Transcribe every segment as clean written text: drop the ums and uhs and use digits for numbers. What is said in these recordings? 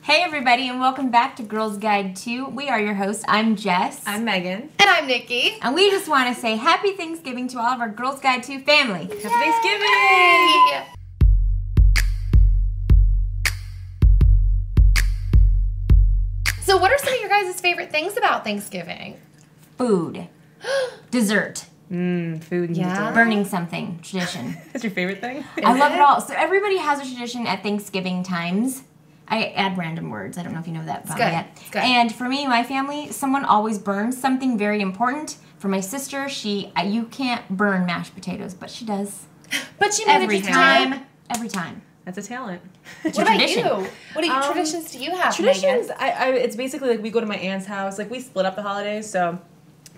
Hey everybody, and welcome back to Girls Guide 2. We are your hosts. I'm Jess. I'm Megan. And I'm Nikki. And we just want to say Happy Thanksgiving to all of our Girls Guide 2 family. Happy Thanksgiving! So what are some of your guys' favorite things about Thanksgiving? Food. Dessert. Food and Yeah. dessert. Burning something. Tradition. That's your favorite thing? I love it all. So everybody has a tradition at Thanksgiving times. I add random words. I don't know if you know that about me yet. It's good. And for me, my family, someone always burns something very important. For my sister, you can't burn mashed potatoes, but she does. But she Every manages to time. Every time. That's a talent. It's What a about tradition. you? What traditions do you have, Traditions, Megan? it's basically like we go to my aunt's house. Like we split up the holidays, so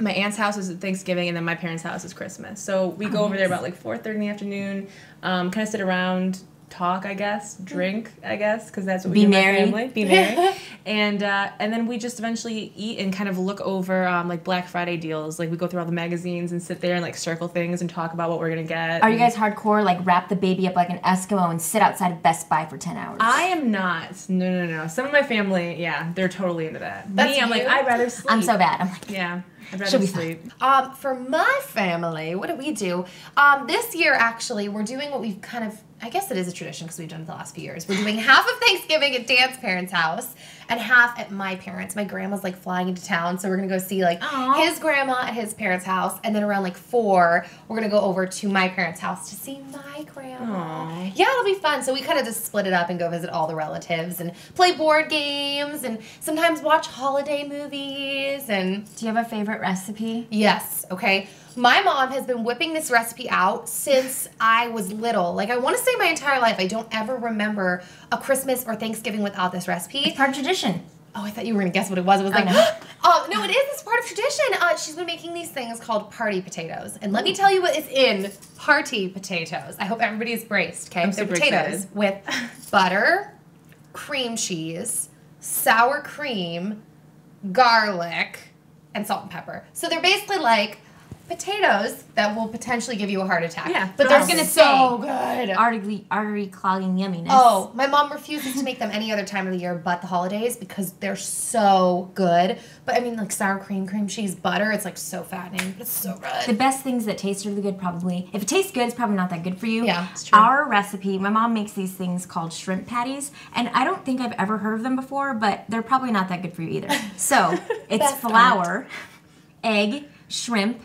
my aunt's house is Thanksgiving and then my parents' house is Christmas. So we go over there about like 4:30 in the afternoon, kind of sit around, talk, I guess, drink, I guess, because that's what we Be do in my merry. family. Be merry. And then we just eventually eat and kind of look over like Black Friday deals. Like we go through all the magazines and sit there and like circle things and talk about what we're gonna get. Are you guys hardcore, like wrap the baby up like an Eskimo and sit outside of Best Buy for 10 hours? I am not. No. Some of my family, yeah, they're totally into that. That's Me, I'm like, you? I'd rather sleep. I'm so bad. I'm like, Yeah, I'd She'll rather be sleep. For my family, what do we do? This year, actually, we're doing what we've kind of, I guess it is a tradition because we've done it the last few years. We're doing half of Thanksgiving at Dan's parents' house and half at my parents'. My grandma's like flying into town, so we're going to go see like Aw. his grandma at his parents' house. And then around like 4, we're going to go over to my parents' house to see my grandma. Aw. Yeah, it'll be fun. So we kind of just split it up and go visit all the relatives and play board games and sometimes watch holiday movies and... do you have a favorite recipe? Yes, okay. My mom has been whipping this recipe out since I was little. Like, I want to say my entire life, I don't ever remember a Christmas or Thanksgiving without this recipe. It's part of tradition. Oh, I thought you were going to guess what it was. It was like, know. no, it is. It's part of tradition. She's been making these things called party potatoes. And let me tell you what is in party potatoes. I hope everybody is braced, okay? I'm They're super potatoes excited. with butter, cream cheese, sour cream, garlic, and salt and pepper. So they're basically like potatoes that will potentially give you a heart attack. Yeah, but I they're was gonna so good. Artery clogging yumminess. Oh, my mom refuses to make them any other time of the year but the holidays because they're so good. But I mean, like sour cream, cream cheese, butter, it's like so fattening. It's so The good. best things that taste really good probably, if it tastes good, it's probably not that good for you. Yeah, it's true. Our recipe, my mom makes these things called shrimp patties, and I don't think I've ever heard of them before, but they're probably not that good for you either. So, it's Best flour, egg, shrimp,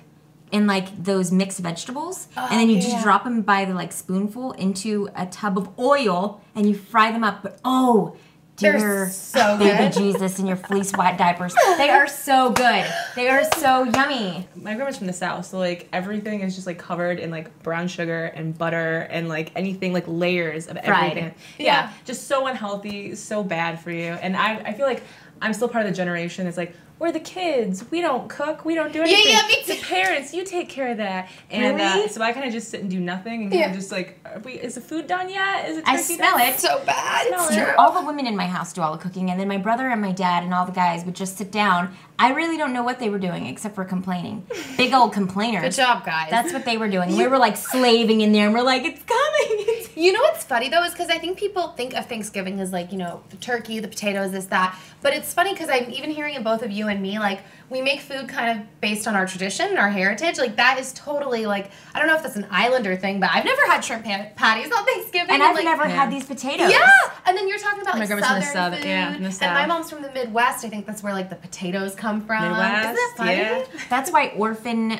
and like those mixed vegetables, and then you just yeah. drop them by the like spoonful into a tub of oil, and you fry them up. But oh, They're dear so baby good. Jesus in your fleece white diapers, they are so good. They are so yummy. My grandma's from the South, so like everything is just like covered in like brown sugar and butter and like anything like layers of Fried. everything. Yeah. Just so unhealthy, so bad for you. And I feel like I'm still part of the generation that's like, we're the kids. We don't cook. We don't do anything. yeah, me too. The parents, you take care of that. And Really? so I kind of just sit and do nothing and kind Yeah. of just like, is the food done yet? Is it I turkey smell done? it. So bad. Smell It's it. true. All the women in my house do all the cooking, and then my brother and my dad and all the guys would just sit down. I really don't know what they were doing except for complaining. Big old complainers. Good job, guys. That's what they were doing. We were like slaving in there, and we're like, it's coming. You know what's funny though is because I think people think of Thanksgiving as like, you know, the turkey, the potatoes, this, that. But it's funny because I'm even hearing in both of you and me, like, we make food kind of based on our tradition, our heritage. Like, that is totally like, I don't know if that's an Islander thing, but I've never had shrimp patties on Thanksgiving. And I've like, never Yeah. had these potatoes. Yeah, and then you're talking about My like grandma's from the southern South, food, yeah, from the and my South. mom's from the Midwest. I think that's where like the potatoes come from. Midwest, Isn't that funny? yeah. That's why orphan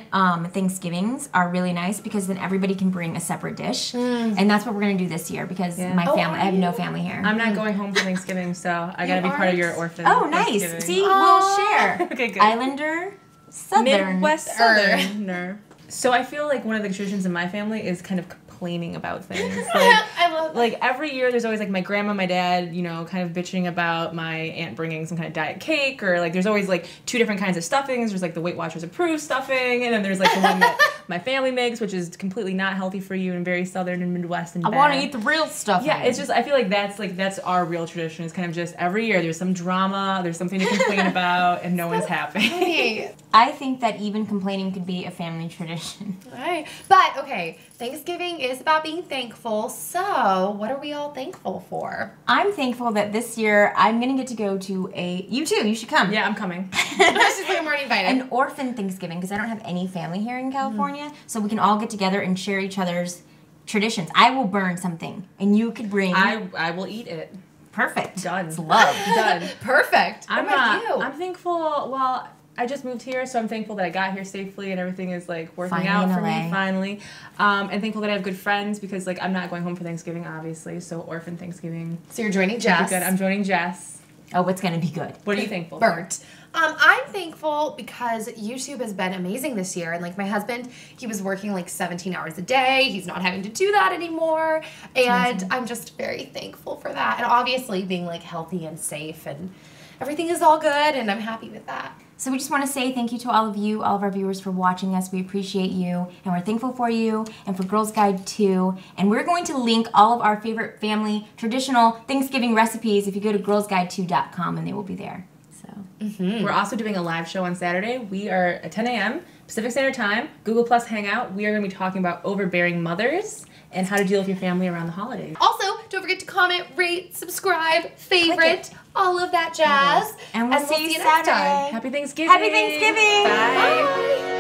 Thanksgivings are really nice because then everybody can bring a separate dish. And that's what we're going to do this year because Yeah. my Oh, family, I have no family here. I'm not going home for Thanksgiving, so I gotta be part of your orphan. Oh, nice. Thanksgiving. See, we'll Aw. share. Okay, good. Islander, Southern. Midwest Southerner. So I feel like one of the traditions in my family is kind of complaining about things. Like, I love that. like every year there's always like my grandma, my dad, you know, kind of bitching about my aunt bringing some kind of diet cake, or like there's always like 2 different kinds of stuffings. There's like the Weight Watchers approved stuffing, and then there's like the one that my family makes, which is completely not healthy for you and very Southern and Midwest and I bad. want to eat the real stuff. Yeah, it's just I feel like that's our real tradition. It's kind of just every year there's some drama, there's something to complain about, and no one's happy. Hey, I think that even complaining could be a family tradition. Right. But, okay, Thanksgiving is about being thankful. So, what are we all thankful for? I'm thankful that this year I'm going to get to go to you too, you should come. Yeah, I'm coming. She's like, I'm already invited. An orphan Thanksgiving, because I don't have any family here in California. So we can all get together and share each other's traditions. I will burn something, and you could bring... I will eat it. Perfect. Done. It's love. Done. Perfect. What about you? I'm thankful, well, I just moved here, so I'm thankful that I got here safely and everything is like working out for me finally. And thankful that I have good friends because like I'm not going home for Thanksgiving, obviously, so orphan Thanksgiving. So you're joining Jess. Good. I'm joining Jess. Oh, it's going to be good. What are you thankful for? Burnt. I'm thankful because YouTube has been amazing this year. And like my husband, he was working like 17 hours a day. He's not having to do that anymore. And I'm just very thankful for that. And obviously being like healthy and safe and everything is all good and I'm happy with that. So we just want to say thank you to all of you, all of our viewers for watching us. We appreciate you, and we're thankful for you, and for Girls Guide 2. And we're going to link all of our favorite family traditional Thanksgiving recipes if you go to GirlsGuideTo.com, and they will be there. So We're also doing a live show on Saturday. We are at 10 a.m. Pacific Standard Time, Google Plus Hangout. We are going to be talking about overbearing mothers and how to deal with your family around the holidays. Also, don't forget to comment, rate, subscribe, favorite, all of that jazz. And we'll see you next Saturday. time. Happy Thanksgiving. Happy Thanksgiving. Bye. Bye.